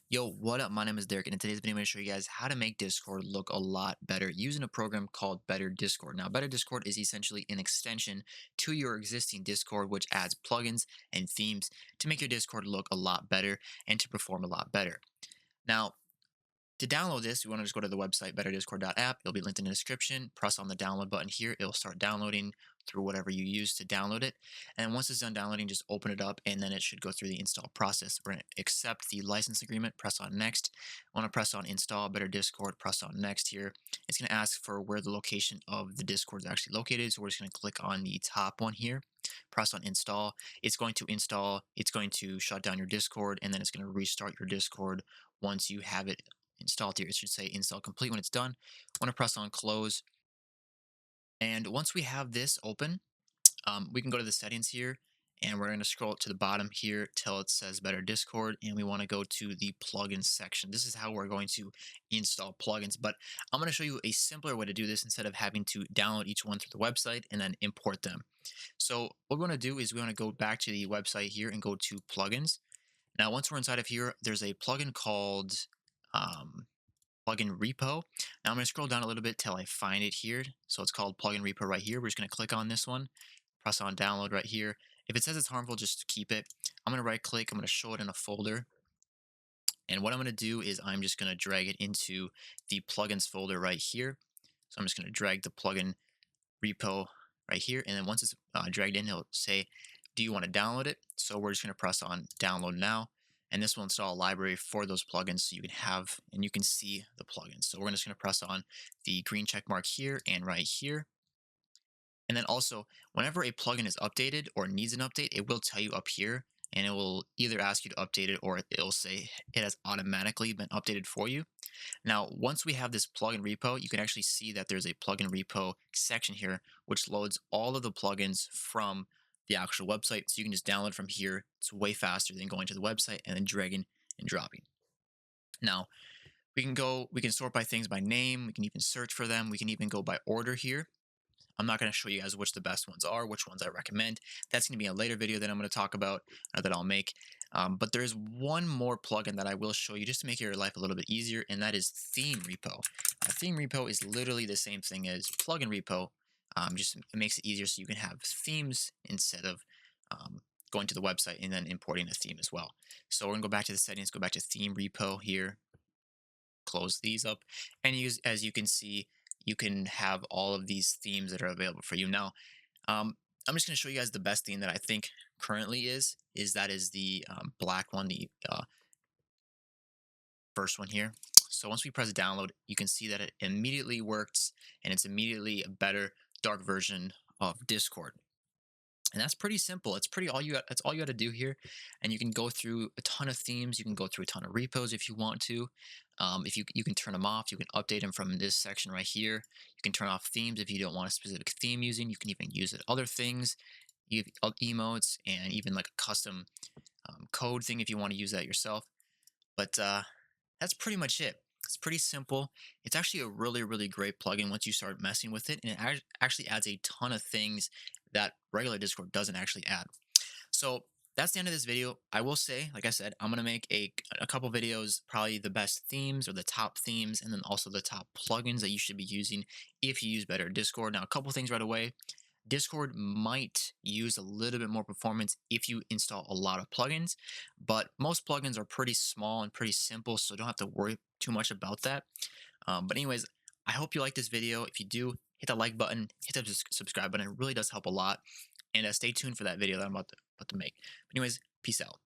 Yo, what up? My name is Derek, and in today's video, I'm going to show you guys how to make Discord look a lot better using a program called Better Discord. Now, Better Discord is essentially an extension to your existing Discord, which adds plugins and themes to make your Discord look a lot better and to perform a lot better. Now, to download this, you want to just go to the website betterdiscord.app. It'll be linked in the description. Press on the download button here. It'll start downloading through whatever you use to download it. And once it's done downloading, just open it up and then it should go through the install process. We're going to accept the license agreement, press on next. I want to press on install Better Discord, press on next here. It's going to ask for where the location of the Discord is actually located. So we're just going to click on the top one here, press on install. It's going to install, it's going to shut down your Discord, and then it's going to restart your Discord once you have it installed here. It should say install complete when it's done. I want to press on close. And once we have this open, we can go to the settings here and we're going to scroll to the bottom here till it says Better Discord, and we want to go to the plugins section. This is how we're going to install plugins, but I'm going to show you a simpler way to do this instead of having to download each one through the website and then import them. So what we want to do is we want to go back to the website here and go to plugins. Now, once we're inside of here, there's a plugin called um, plugin repo. Now I'm going to scroll down a little bit till I find it here. So it's called plugin repo right here. We're just going to click on this one, press on download right here. If it says it's harmful, just keep it. I'm going to right click. I'm going to show it in a folder. And what I'm going to do is I'm just going to drag it into the plugins folder right here. So I'm just going to drag the plugin repo right here. And then once it's dragged in, it'll say, do you want to download it? So we're just going to press on download now. And this will install a library for those plugins so you can have and you can see the plugins. So we're just going to press on the green check mark here and right here. And then also, whenever a plugin is updated or needs an update, it will tell you up here, and it will either ask you to update it or it'll say it has automatically been updated for you. Now, once we have this plugin repo, you can actually see that there's a plugin repo section here, which loads all of the plugins from the actual website. So you can just download from here. It's way faster than going to the website and then dragging and dropping. Now, we can sort by things by name. We can even search for them. We can even go by order here. I'm not going to show you guys which the best ones are, which ones I recommend. That's going to be a later video that I'm going to talk about, that I'll make. But there is one more plugin that I will show you just to make your life a little bit easier, and that is Theme Repo. Theme Repo is literally the same thing as plugin repo. Just it makes it easier so you can have themes instead of going to the website and then importing a theme as well. So we're going to go back to the settings, go back to Theme Repo here, close these up, and as you can see, you can have all of these themes that are available for you. Now, I'm just going to show you guys the best theme that I think currently is the black one, the first one here. So once we press download, you can see that it immediately works, and it's immediately a better dark version of Discord. And that's pretty simple. It's pretty all you got. That's all you got to do here, and you can go through a ton of themes. You can go through a ton of repos if you want to. If you can turn them off, you can update them from this section right here. You can turn off themes if you don't want a specific theme using. You can even use it other things. You have emotes and even like a custom code thing if you want to use that yourself. But that's pretty much it. It's pretty simple. It's actually a really great plugin once you start messing with it, and it actually adds a ton of things that regular Discord doesn't actually add. So that's the end of this video. I will say, like I said, I'm gonna make a couple videos, probably the best themes or the top themes, and then also the top plugins that you should be using if you use Better Discord. Now, a couple things right away. Discord might use a little bit more performance if you install a lot of plugins, but most plugins are pretty small and pretty simple, so don't have to worry too much about that. But anyways, I hope you like this video. If you do, hit the like button, hit the subscribe button. It really does help a lot. And stay tuned for that video that I'm about to make. But anyways, peace out.